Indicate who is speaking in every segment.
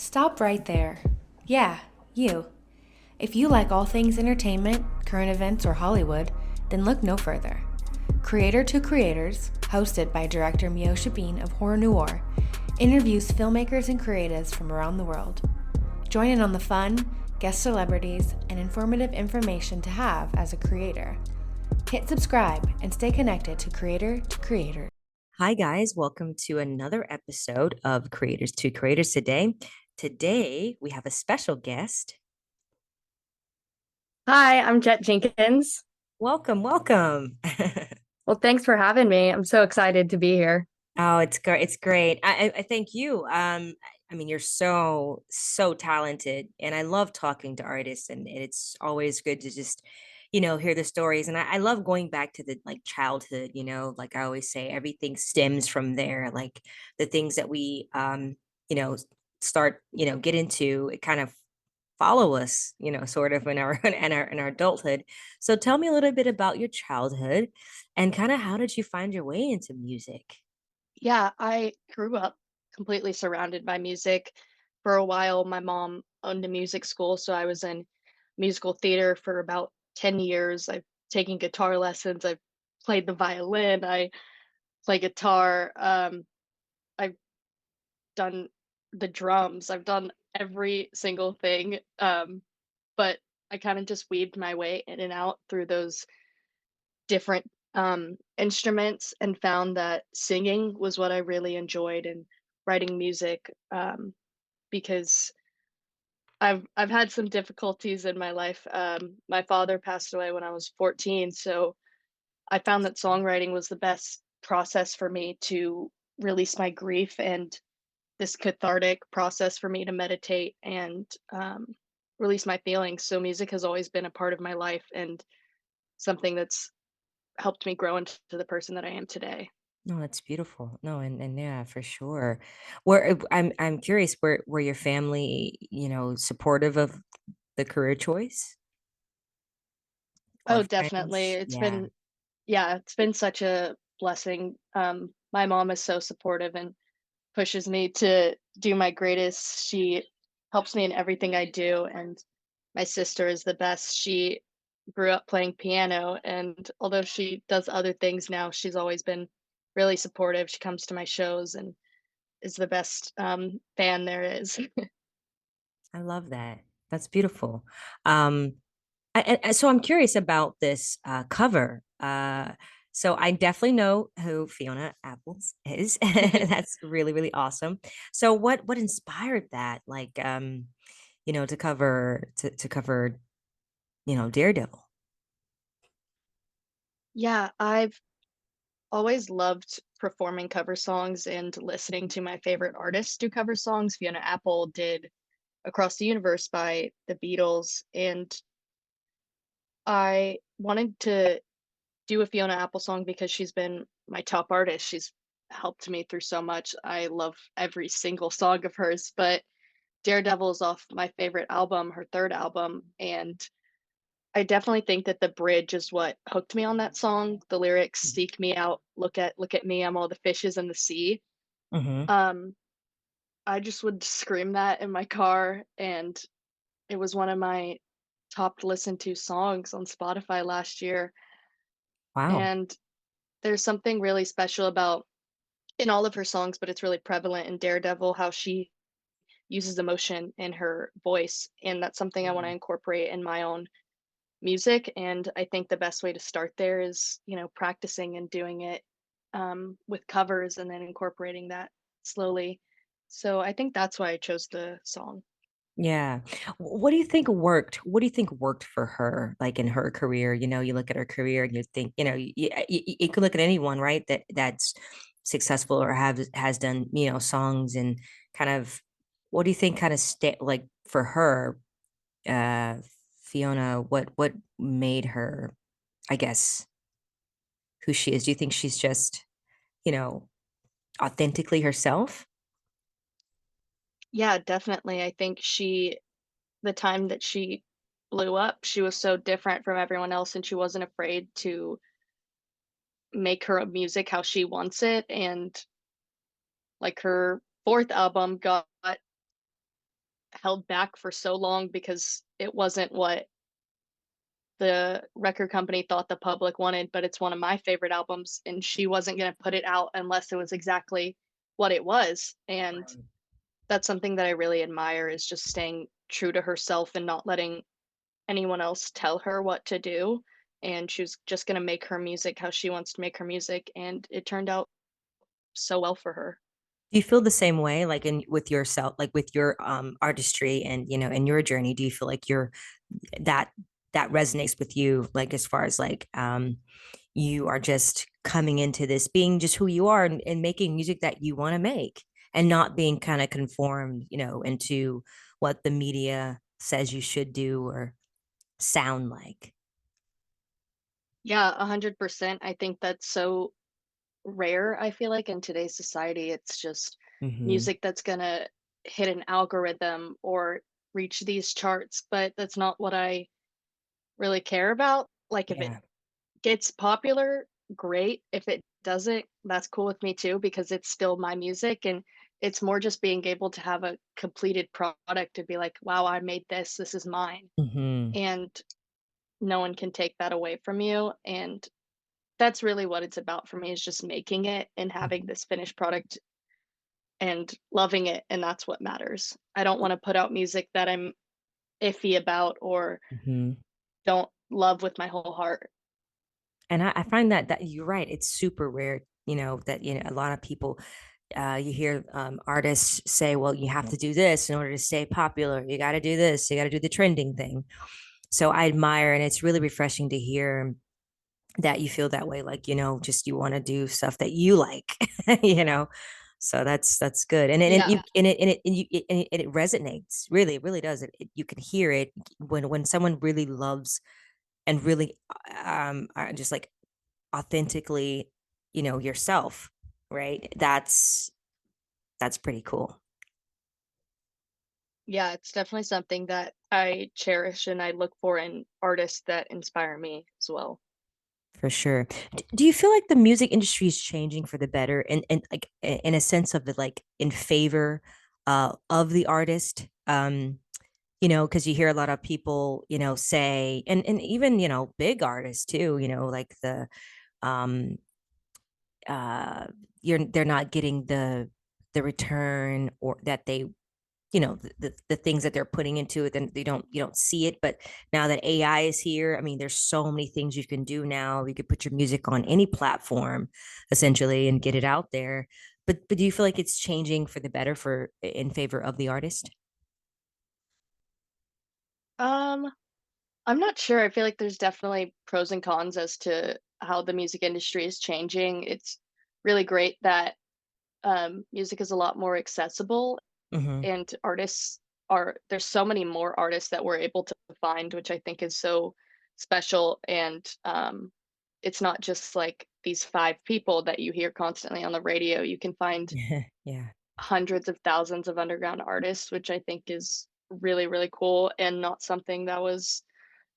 Speaker 1: Stop right there. Yeah, you. If you like all things entertainment, current events, or Hollywood, then look no further. Creator to Creators, hosted by director Meosha of Horror Noir, interviews filmmakers and creatives from around the world. Join in on the fun, guest celebrities, and informative information to have as a creator. Hit subscribe and stay connected to Creator to Creator.
Speaker 2: Hi, guys. Welcome to another episode of Creators to Creators today. Today, we have a special guest.
Speaker 3: Hi, I'm Jett Jenkins.
Speaker 2: Welcome, welcome.
Speaker 3: Well, thanks for having me. I'm so excited to be here.
Speaker 2: Oh, it's great. It's great. I thank you. I mean, you're so talented, and I love talking to artists, and it's always good to just, hear the stories. And I love going back to the like childhood, like I always say, everything stems from there. Like the things that we you know, start, get into, it kind of follow us, sort of in our in our adulthood. So tell me a little bit about your childhood and kind of how did you find your way into music?
Speaker 3: Yeah, I grew up completely surrounded by music. For a while, my mom owned a music school, so I was in musical theater for about 10 years. I've taken guitar lessons, I've played the violin, I play guitar, I've done the drums, I've done every single thing. But I kind of just weaved my way in and out through those different instruments and found that singing was what I really enjoyed and writing music because I've had some difficulties in my life. My father passed away when I was 14, so I found that songwriting was the best process for me to release my grief and this cathartic process for me to meditate and release my feelings. So music has always been a part of my life and something that's helped me grow into the person that I am today.
Speaker 2: No, that's beautiful. No, and yeah, for sure. Where I'm curious, were your family, supportive of the career choice or
Speaker 3: Oh, definitely.
Speaker 2: friends? Yeah.
Speaker 3: It's been such a blessing. My mom is so supportive and pushes me to do my greatest. She helps me in everything I do, and my sister is the best. She grew up playing piano, and although she does other things now, she's always been really supportive. She comes to my shows and is the best fan there is.
Speaker 2: I love that. That's beautiful. Um, so I'm curious about this cover. So I definitely know who Fiona Apples is. That's really, really awesome. So what inspired that? Like, to cover, Daredevil.
Speaker 3: Yeah, I've always loved performing cover songs and listening to my favorite artists do cover songs. Fiona Apple did Across the Universe by the Beatles, and I wanted to do a Fiona Apple song because she's been my top artist. She's helped me through so much. I love every single song of hers, but Daredevil is off my favorite album, her third album, and I definitely think that the bridge is what hooked me on that song. The lyrics "Seek me out, look at me, I'm all the fishes in the sea."
Speaker 2: Hmm.
Speaker 3: Um, I just would scream that in my car, and it was one of my top listened to songs on Spotify last year.
Speaker 2: Wow.
Speaker 3: And there's something really special about in all of her songs, but it's really prevalent in Daredevil how she uses emotion in her voice, and that's something I want to
Speaker 2: Mm.
Speaker 3: incorporate in my own music. And I think the best way to start there is, practicing and doing it with covers and then incorporating that slowly. So I think that's why I chose the song.
Speaker 2: Yeah. What do you think worked? What do you think worked for her, like in her career? You look at her career and you think, you could look at anyone, right? That's successful or has done, songs and kind of. What do you think kind of like for her, uh, Fiona? What made her, I guess, who she is? Do you think she's just, you know, authentically herself?
Speaker 3: Yeah, definitely. I think the time that she blew up, she was so different from everyone else and she wasn't afraid to make her music how she wants it. And like her fourth album got held back for so long because it wasn't what the record company thought the public wanted, but it's one of my favorite albums, and she wasn't gonna put it out unless it was exactly what it was, and
Speaker 2: Right.
Speaker 3: that's something that I really admire is just staying true to herself and not letting anyone else tell her what to do, and she was just gonna make her music how she wants to make her music, and it turned out so well for her.
Speaker 2: Do you feel the same way, like in with yourself, like with your artistry and and your journey? Do you feel like you're that that resonates with you, like as far as like you are just coming into this being just who you are and making music that you want to make and not being kind of conformed, into what the media says you should do or sound like.
Speaker 3: Yeah, 100%. I think that's so rare, I feel like, in today's society. It's just
Speaker 2: Mm-hmm.
Speaker 3: music that's gonna hit an algorithm or reach these charts, but that's not what I really care about. Like, if it
Speaker 2: Yeah.
Speaker 3: gets popular, great. If it doesn't, that's cool with me too, because it's still my music, and it's more just being able to have a completed product to be like, wow, I made this, this is mine.
Speaker 2: Mm-hmm.
Speaker 3: And no one can take that away from you. And that's really what it's about for me is just making it and having this finished product and loving it. And that's what matters. I don't want to put out music that I'm iffy about or
Speaker 2: Mm-hmm.
Speaker 3: don't love with my whole heart.
Speaker 2: And I find that you're right. It's super rare, that a lot of people you hear artists say, well, you have to do this in order to stay popular. You got to do this. You got to do the trending thing. So I admire, and it's really refreshing to hear that you feel that way. Like, just you want to do stuff that you like, you know? So that's good. And
Speaker 3: Yeah.
Speaker 2: you, and it resonates really, it really does. You can hear it when someone really loves and really just like authentically, yourself, right? That's pretty cool.
Speaker 3: Yeah. It's definitely something that I cherish and I look for in artists that inspire me as well.
Speaker 2: For sure. Do you feel like the music industry is changing for the better and like in a sense of it, like in favor of the artist? Because you hear a lot of people, say, and even, big artists too, like um uh they're not getting the return or that they the things that they're putting into it, then you don't see it. But now that AI is here, I mean, there's so many things you can do now. You could put your music on any platform essentially and get it out there. But do you feel like it's changing for the better for in favor of the artist?
Speaker 3: Um, I'm not sure. I feel like there's definitely pros and cons as to how the music industry is changing. It's really great that music is a lot more accessible
Speaker 2: Mm-hmm.
Speaker 3: and artists are there's so many more artists that we're able to find, which I think is so special. And it's not just like these five people that you hear constantly on the radio. You can find
Speaker 2: Yeah.
Speaker 3: hundreds of thousands of underground artists, which I think is really, really cool and not something that was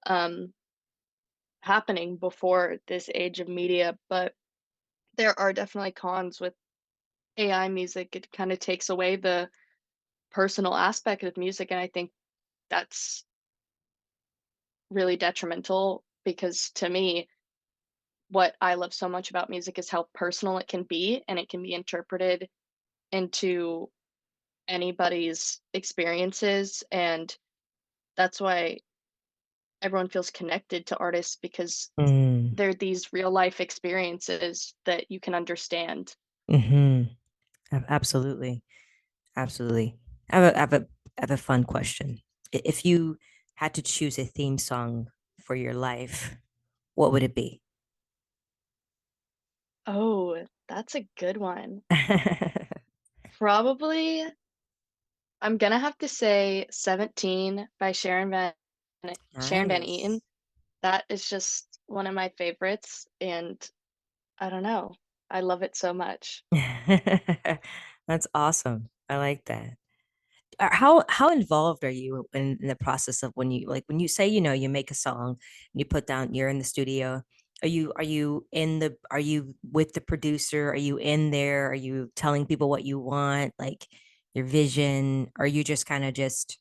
Speaker 3: um, happening before this age of media. But there are definitely cons with AI music. It kind of takes away the personal aspect of music. And I think that's really detrimental because to me, what I love so much about music is how personal it can be and it can be interpreted into anybody's experiences. And that's why everyone feels connected to artists because
Speaker 2: Mm.
Speaker 3: they're these real life experiences that you can understand.
Speaker 2: Mm-hmm. Absolutely. Absolutely. I have a fun question. If you had to choose a theme song for your life, what would it be?
Speaker 3: Oh, that's a good one. Probably, I'm gonna have to say 17 by Sharon Van Eaton.
Speaker 2: Nice.
Speaker 3: That is just one of my favorites, and I don't know. I love it so much.
Speaker 2: That's awesome. I like that. How involved are you in the process of when you like when you say you make a song and you put down you're in the studio, are you with the producer, are you in there, are you telling people what you want, like your vision, are you just kind of just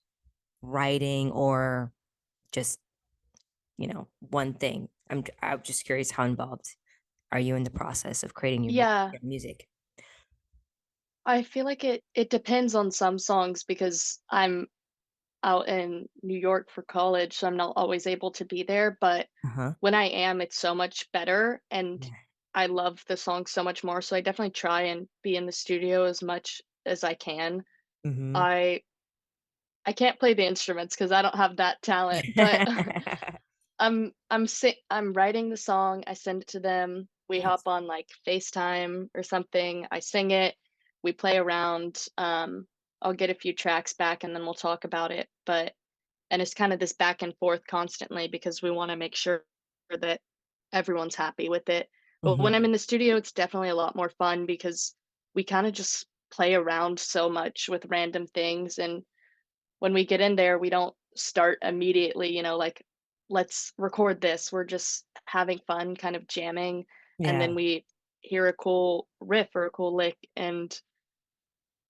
Speaker 2: writing or just, one thing? I'm just curious, how involved are you in the process of creating
Speaker 3: Yeah,
Speaker 2: your music?
Speaker 3: I feel like it depends on some songs because I'm out in New York for college, so I'm not always able to be there, but
Speaker 2: Uh-huh.
Speaker 3: when I am, it's so much better, and
Speaker 2: Yeah.
Speaker 3: I love the song so much more, so I definitely try and be in the studio as much as I can.
Speaker 2: Mm-hmm.
Speaker 3: I I can't play the instruments because I don't have that talent, but I'm writing the song, I send it to them, we hop
Speaker 2: Nice.
Speaker 3: on, like, FaceTime or something, I sing it, we play around, I'll get a few tracks back, and then we'll talk about it, and it's kinda this back and forth constantly because we wanna make sure that everyone's happy with it. But when I'm
Speaker 2: Mm-hmm.
Speaker 3: in the studio, it's definitely a lot more fun because we kinda just play around so much with random things, and when we get in there, we don't start immediately, like, "Let's record this." We're just having fun, kind of jamming, and
Speaker 2: Yeah.
Speaker 3: then we hear a cool riff or a cool lick, and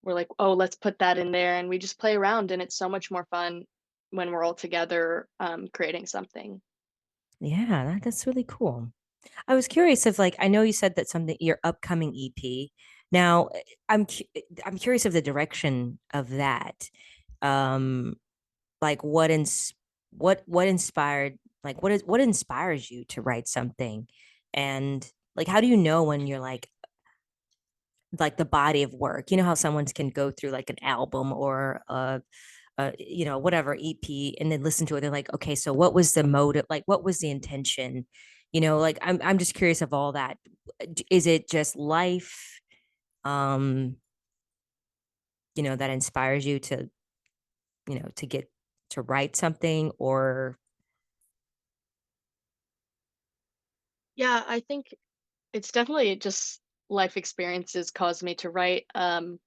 Speaker 3: we're like, "Oh, let's put that in there," and we just play around, and it's so much more fun when we're all together, creating something.
Speaker 2: Yeah, that's really cool. I was curious if, like, I know you said that something your upcoming EP. Now, I'm curious of the direction of that. Um, like what inspired, like, what inspires you to write something, and like, how do you know when you're like the body of work? You know how someone can go through like an album or whatever EP, and then listen to it. They're like, okay, so what was the motive? Like, what was the intention? Like, I'm just curious of all that. Is it just life, um, that inspires you to, to get to write something, or
Speaker 3: Yeah, I think it's definitely just life experiences caused me to write. I'm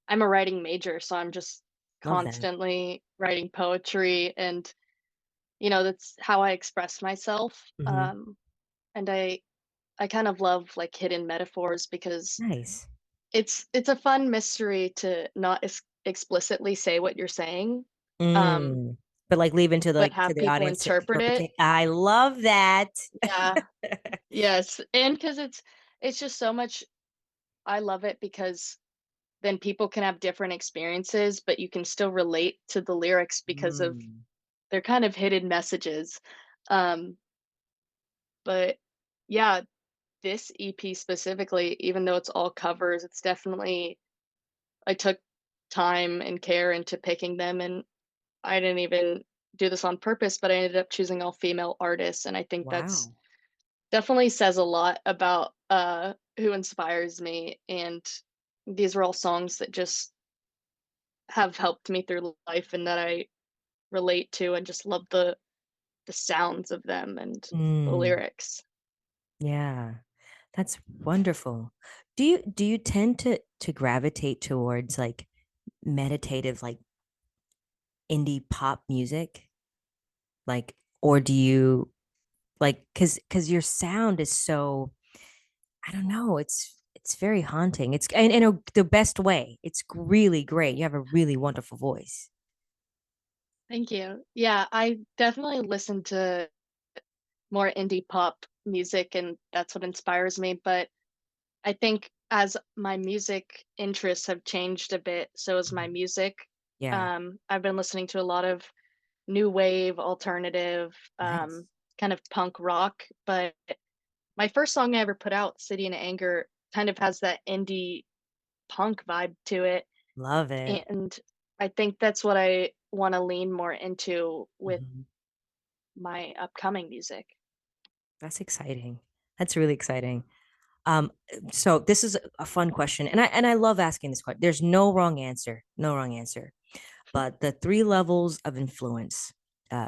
Speaker 3: a writing major, so I'm just
Speaker 2: love that?
Speaker 3: constantly writing poetry, and that's how I express myself.
Speaker 2: Hmm.
Speaker 3: And I kind of love like hidden metaphors because
Speaker 2: Nice.
Speaker 3: it's a fun mystery to not explicitly say what you're saying, um,
Speaker 2: Mm. But like leave into
Speaker 3: but
Speaker 2: to
Speaker 3: have
Speaker 2: the
Speaker 3: people
Speaker 2: audience to
Speaker 3: interpret it.
Speaker 2: interpret. I love that.
Speaker 3: Yeah. Yes, and because it's just so much. I love it because then people can have different experiences, but you can still relate to the lyrics because of
Speaker 2: Mm.
Speaker 3: they're kind of hidden messages. Um, but yeah, this EP specifically, even though it's all covers, it's definitely I took time and care into picking them, and I didn't even do this on purpose, but I ended up choosing all female artists, and I think that's
Speaker 2: Wow.
Speaker 3: definitely says a lot about who inspires me. And these are all songs that just have helped me through life and that I relate to and just love the sounds of them and the
Speaker 2: Mm.
Speaker 3: lyrics.
Speaker 2: Yeah. That's wonderful. Do you tend to gravitate towards like meditative, like indie pop music? Like, or do you like, cuz your sound is so, I don't know, it's very haunting. It's in the best way. It's really great. You have a really wonderful voice.
Speaker 3: Thank you. Yeah, I definitely listen to more indie pop music and that's what inspires me, but I think as my music interests have changed a bit, so has my
Speaker 2: Mhm.
Speaker 3: music.
Speaker 2: Yeah.
Speaker 3: I've been listening to a lot of new wave, alternative,
Speaker 2: Nice.
Speaker 3: kind of punk rock, but my first song I ever put out, City in Anger, kind of has that indie punk vibe to it,
Speaker 2: Love it.
Speaker 3: and I think that's what I wanna lean more into with
Speaker 2: Mhm.
Speaker 3: my upcoming music.
Speaker 2: That's exciting. That's really exciting. So this is a fun question, and I love asking this question. There's no wrong answer, no wrong answer. But the three levels of influence: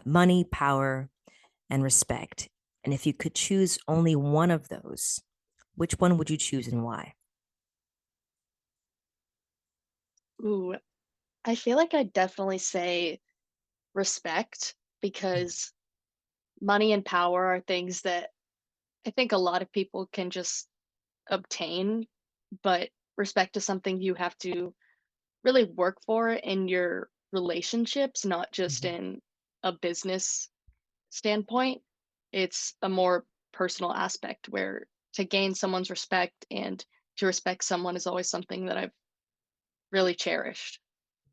Speaker 2: money, power, and respect. And if you could choose only one of those, which one would you choose and why?
Speaker 3: Ooh, I feel like I'd definitely say respect because money and power are things that I think a lot of people can just obtain, but respect is something you have to really work for, and you're relationships, not just
Speaker 2: Mhm.
Speaker 3: in a business standpoint. It's a more personal aspect where to gain someone's respect and to respect someone is always something that I've really cherished.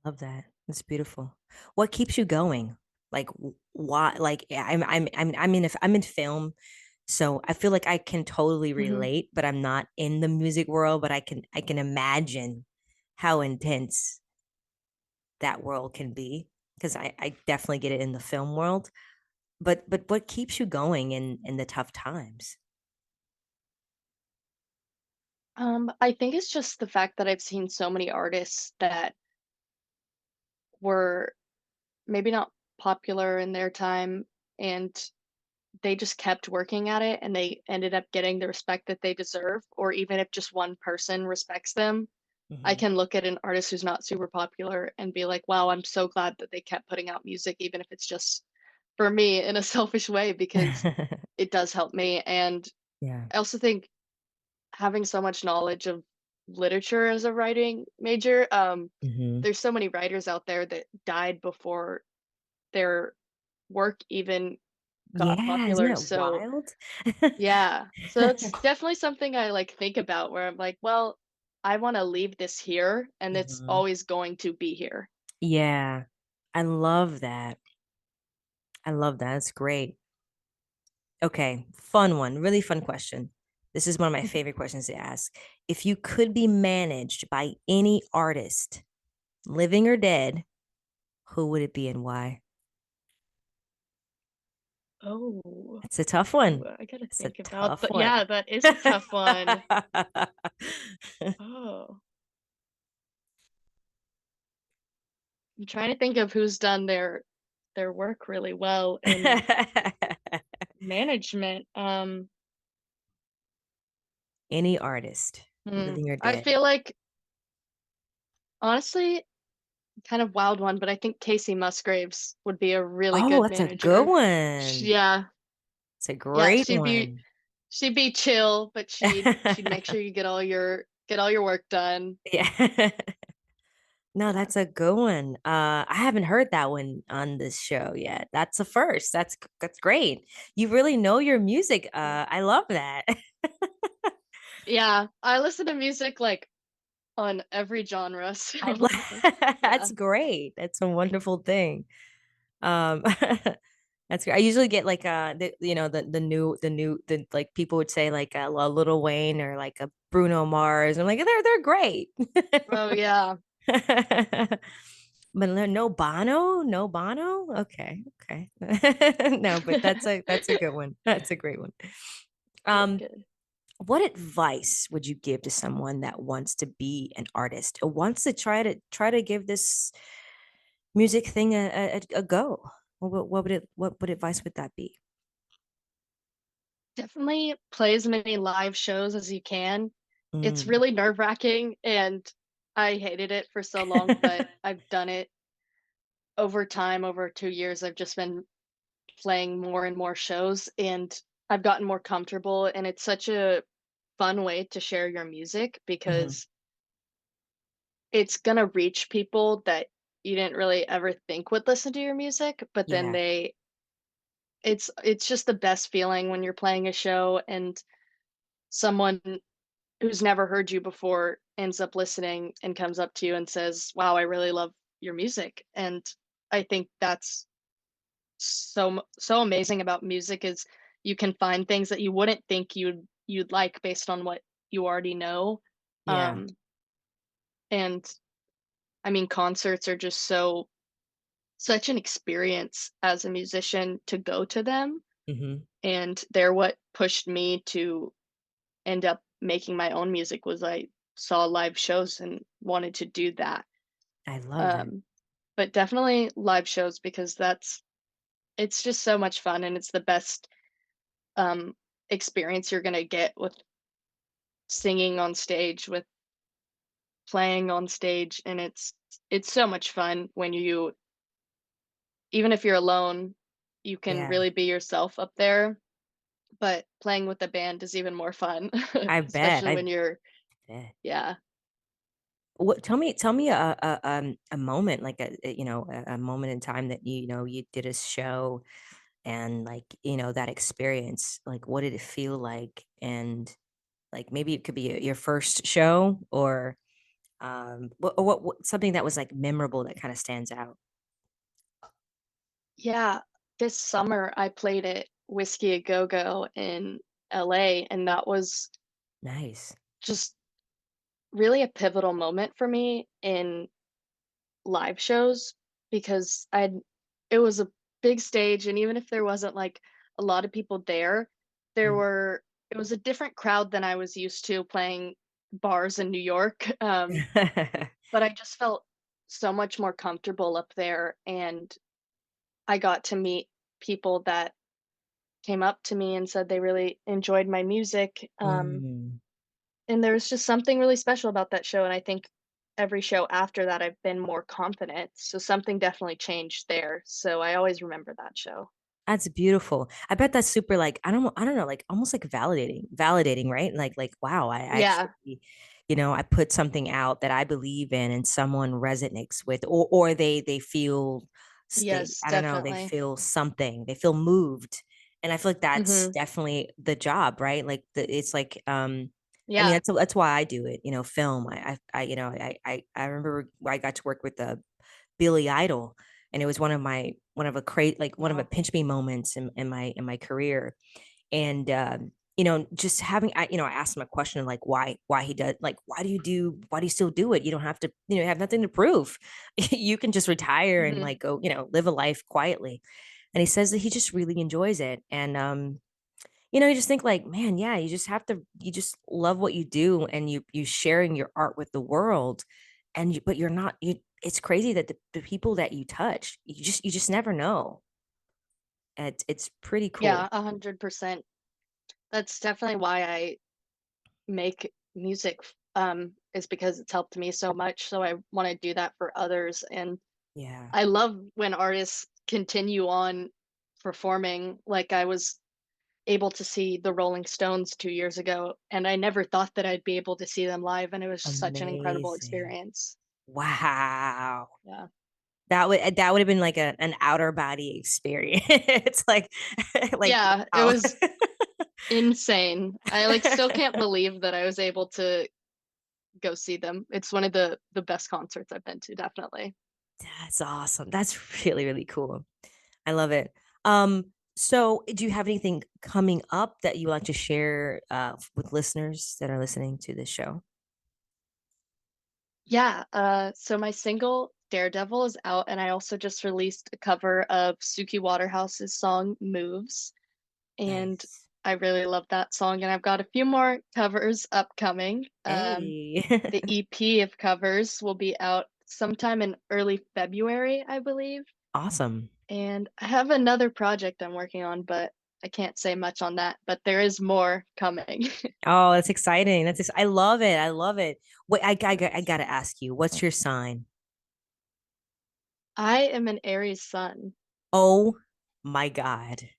Speaker 2: Love that. It's beautiful. What keeps you going? Like why? Like I'm in film, so I feel like I can totally
Speaker 3: Mhm.
Speaker 2: relate, but I'm not in the music world. But I can imagine how intense that world can be because I definitely get it in the film world. But what keeps you going in the tough times?
Speaker 3: I think it's just the fact that I've seen so many artists that were maybe not popular in their time, and they just kept working at it and they ended up getting the respect that they deserve, or even if just one person respects them. I
Speaker 2: Hmm.
Speaker 3: can look at an artist who's not super popular and be like, wow, I'm so glad that they kept putting out music, even if it's just for me in a selfish way, because it does help me. And
Speaker 2: Yeah.
Speaker 3: I also think having so much knowledge of literature as a writing major,
Speaker 2: Hmm.
Speaker 3: there's so many writers out there that died before their work even got
Speaker 2: Yeah, isn't
Speaker 3: popular.
Speaker 2: that
Speaker 3: So
Speaker 2: wild?
Speaker 3: yeah. So it's definitely something I like think about where I'm like, well, I want to leave this here and it's
Speaker 2: Hmm.
Speaker 3: always going to be here.
Speaker 2: Yeah, I love that. I love that. That's great. Okay, fun one, really fun question. This is one of my favorite questions to ask. If you could be managed by any artist, living or dead, who would it be and why?
Speaker 3: Oh,
Speaker 2: It's a tough one.
Speaker 3: I gotta
Speaker 2: It's a
Speaker 3: think about
Speaker 2: tough
Speaker 3: that.
Speaker 2: one.
Speaker 3: Yeah, that is a tough one. Oh, I'm trying to think of who's done their work really well in management.
Speaker 2: Any artist, living or
Speaker 3: I
Speaker 2: dead.
Speaker 3: feel like honestly, kind of wild one, but I think Casey Musgraves would be a really
Speaker 2: Oh,
Speaker 3: good
Speaker 2: that's a good
Speaker 3: manager.
Speaker 2: one.
Speaker 3: Yeah,
Speaker 2: It's a
Speaker 3: yeah,
Speaker 2: great one.
Speaker 3: she'd be chill, but she'd make sure you get all your work done.
Speaker 2: Yeah. No,
Speaker 3: Yeah.
Speaker 2: that's a good one. I haven't heard that one on this show yet. That's a first. That's great. You really know your music. I love that.
Speaker 3: Yeah, I listen to music like on every genre,
Speaker 2: I
Speaker 3: so yeah.
Speaker 2: that's great. That's a wonderful thing. Um, that's great. I usually get like the like people would say like a Little Wayne or like a Bruno Mars. I'm like they're great.
Speaker 3: Oh yeah.
Speaker 2: But no Bono, no Bono. Okay, okay. No, but that's a good one. That's a great one.
Speaker 3: Really
Speaker 2: Um,
Speaker 3: good.
Speaker 2: what advice would you give to someone that wants to be an artist or wants to try to give this music thing a go? What advice would that be?
Speaker 3: Definitely play as many live shows as you can. It's
Speaker 2: Mm.
Speaker 3: really nerve-wracking and I hated it for so long, but I've done it over time. Over 2 years, I've just been playing more and more shows and I've gotten more comfortable, and it's such a fun way to share your music
Speaker 2: Hmm.
Speaker 3: because it's gonna reach people that you didn't really ever think would listen to your music, but then
Speaker 2: Yeah,
Speaker 3: they it's just the best feeling when you're playing a show and someone who's never heard you before ends up listening and comes up to you and says, "Wow, I really love your music." And I think that's so amazing about music is you can find things that you wouldn't think you'd like based on what you already know.
Speaker 2: yeah.
Speaker 3: Um, and I mean, concerts are just such an experience as a musician to go to them,
Speaker 2: Hmm.
Speaker 3: and they're what pushed me to end up making my own music was I saw live shows and wanted to do that.
Speaker 2: I love that.
Speaker 3: Um, but definitely live shows because it's just so much fun and it's the best um experience you're gonna get with singing on stage, with playing on stage, and it's so much fun when you even if you're alone, you can
Speaker 2: Yeah,
Speaker 3: really be yourself up there, but playing with the band is even more fun,
Speaker 2: I bet.
Speaker 3: especially
Speaker 2: I
Speaker 3: when you're
Speaker 2: bet.
Speaker 3: yeah.
Speaker 2: What tell me a moment, like a moment in time that you know you did a show and like, you know, that experience, like what did it feel like? And like maybe it could be your first show or what something that was like memorable that kind of stands out.
Speaker 3: Yeah, this summer I played at Whiskey A Go Go in LA, and that was
Speaker 2: Nice.
Speaker 3: just really a pivotal moment for me in live shows because it was a big stage, and even if there wasn't like a lot of people there, there
Speaker 2: Mm.
Speaker 3: were it was a different crowd than I was used to playing bars in New York. But I just felt so much more comfortable up there, and I got to meet people that came up to me and said they really enjoyed my music.
Speaker 2: Mm.
Speaker 3: And there was just something really special about that show. And I think every show after that, I've been more confident. So something definitely changed there. So I always remember that show.
Speaker 2: That's beautiful. I bet that's super like I don't know, like almost like validating, right? Like wow, I
Speaker 3: Yeah.
Speaker 2: actually, you know, I put something out that I believe in and someone resonates with or they feel they
Speaker 3: Yes,
Speaker 2: I don't know, they
Speaker 3: definitely.
Speaker 2: feel something. They feel moved. And I feel like that's
Speaker 3: Hmm.
Speaker 2: definitely the job, right? Like it's like I mean
Speaker 3: Yeah.
Speaker 2: that's why I do it, you know, film. I you know, I remember I got to work with Billy Idol, and it was one of a one of a
Speaker 3: Wow.
Speaker 2: pinch me moments in my career. And you know, just having you know, I asked him a question like why he does like why do you still do it? You don't have to, you know, you have nothing to prove. You can just retire and
Speaker 3: Hmm.
Speaker 2: like go, you know, live a life quietly. And he says that he just really enjoys it. And you know, you just think like, man, yeah, you just have to, you just love what you do and you sharing your art with the world. And you, but you're not, you, it's crazy that the people that you touch, you just never know. It's pretty
Speaker 3: Yeah,
Speaker 2: cool.
Speaker 3: 100%. That's definitely why I make music, is because it's helped me so much. So I want to do that for others. And
Speaker 2: Yeah.
Speaker 3: I love when artists continue on performing. Like I was able to see the Rolling Stones 2 years ago, and I never thought that I'd be able to see them live, and it was such an incredible
Speaker 2: Amazing.
Speaker 3: experience.
Speaker 2: Wow.
Speaker 3: Yeah.
Speaker 2: That would have been like an outer body experience. It's like
Speaker 3: Yeah, it
Speaker 2: wow.
Speaker 3: was insane. I, like, still can't believe that I was able to go see them. It's one of the best concerts I've been to, definitely.
Speaker 2: That's awesome. That's really, really cool. I love it. So do you have anything coming up that you would like to share with listeners that are listening to this show?
Speaker 3: Yeah, so my single Daredevil is out, and I also just released a cover of Suki Waterhouse's song Moves, and
Speaker 2: Nice.
Speaker 3: I really love that song. And I've got a few more covers upcoming.
Speaker 2: Hey.
Speaker 3: The EP of covers will be out sometime in early February, I believe.
Speaker 2: Awesome.
Speaker 3: And I have another project I'm working on, but I can't say much on that, but there is more coming.
Speaker 2: Oh, that's exciting. I love it. I love it. Wait, I
Speaker 3: Thanks.
Speaker 2: gotta ask you, what's your sign?
Speaker 3: I am an Aries sun.
Speaker 2: Oh my God.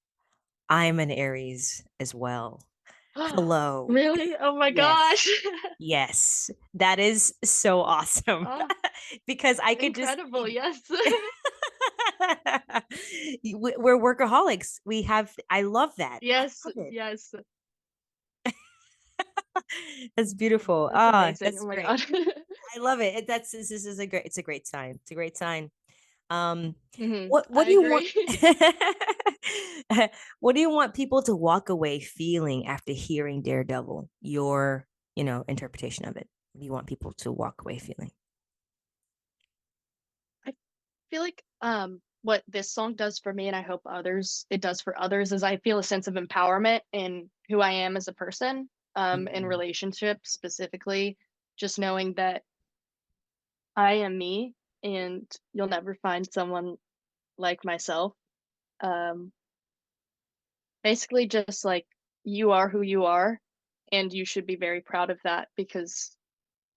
Speaker 2: I'm an Aries as well. Hello.
Speaker 3: Really? Oh my
Speaker 2: Yes.
Speaker 3: gosh.
Speaker 2: Yes. That is so awesome.
Speaker 3: Oh,
Speaker 2: Because I could just
Speaker 3: incredible. Yes.
Speaker 2: we're workaholics. I love that. I
Speaker 3: Yes,
Speaker 2: love it.
Speaker 3: yes.
Speaker 2: That's beautiful.
Speaker 3: That's
Speaker 2: Ah,
Speaker 3: amazing.
Speaker 2: that's
Speaker 3: Oh my
Speaker 2: great.
Speaker 3: god.
Speaker 2: I love it. This is a great, it's a great sign. It's a great sign. Um,
Speaker 3: Mhm.
Speaker 2: what
Speaker 3: I
Speaker 2: do you want?
Speaker 3: agree.
Speaker 2: What do you want people to walk away feeling after hearing Daredevil? Your, you know, interpretation of it. What do you want people to walk away feeling?
Speaker 3: I feel like what this song does for me, and I hope others it does for others, is I feel a sense of empowerment in who I am as a person, in
Speaker 2: Mm,
Speaker 3: relationships specifically, just knowing that I am me and you'll never find someone like myself. Um, basically just like you are who you are, and you should be very proud of that because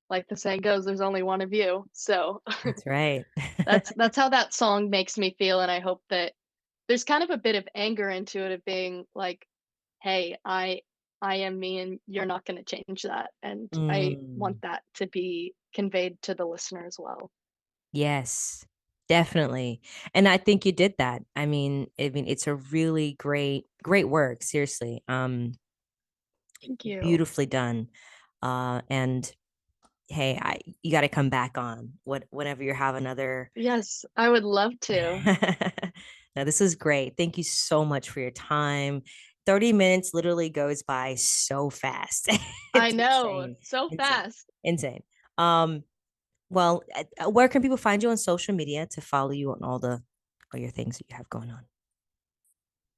Speaker 3: like the saying goes, there's only one of you. So
Speaker 2: that's right.
Speaker 3: that's how that song makes me feel, and I hope that there's kind of a bit of anger into it of being like, hey, I am me and you're not going to change that, and I want
Speaker 2: Mm,
Speaker 3: that to be conveyed to the listener as well.
Speaker 2: Yes, definitely. And I think you did that. I mean, it's a really great work, seriously.
Speaker 3: Thank you.
Speaker 2: Beautifully done. And hey, you got to come back on whenever you have another.
Speaker 3: Yes, I would love to.
Speaker 2: Now, this is great. Thank you so much for your time. 30 minutes literally goes by so fast.
Speaker 3: I
Speaker 2: It's
Speaker 3: know,
Speaker 2: insane.
Speaker 3: so
Speaker 2: Insane.
Speaker 3: fast.
Speaker 2: Insane. Um, well, where can people find you on social media to follow you on all your things that you have going on?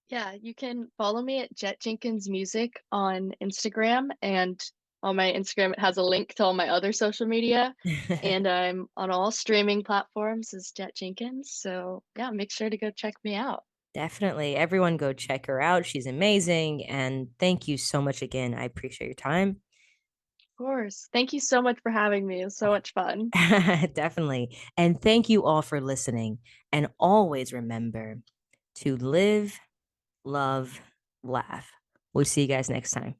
Speaker 3: Yeah, you can follow me at Jett Jenkins Music on Instagram, and on my Instagram it has a link to all my other social media, and I'm on all streaming platforms as Jett Jenkins. So yeah, make sure to go check me out.
Speaker 2: Definitely. Everyone go check her out. She's amazing. And thank you so much again. I appreciate your time.
Speaker 3: Of course. Thank you so much for having me. It was so much fun.
Speaker 2: Definitely. And thank you all for listening. And always remember to live, love, laugh. We'll see you guys next time.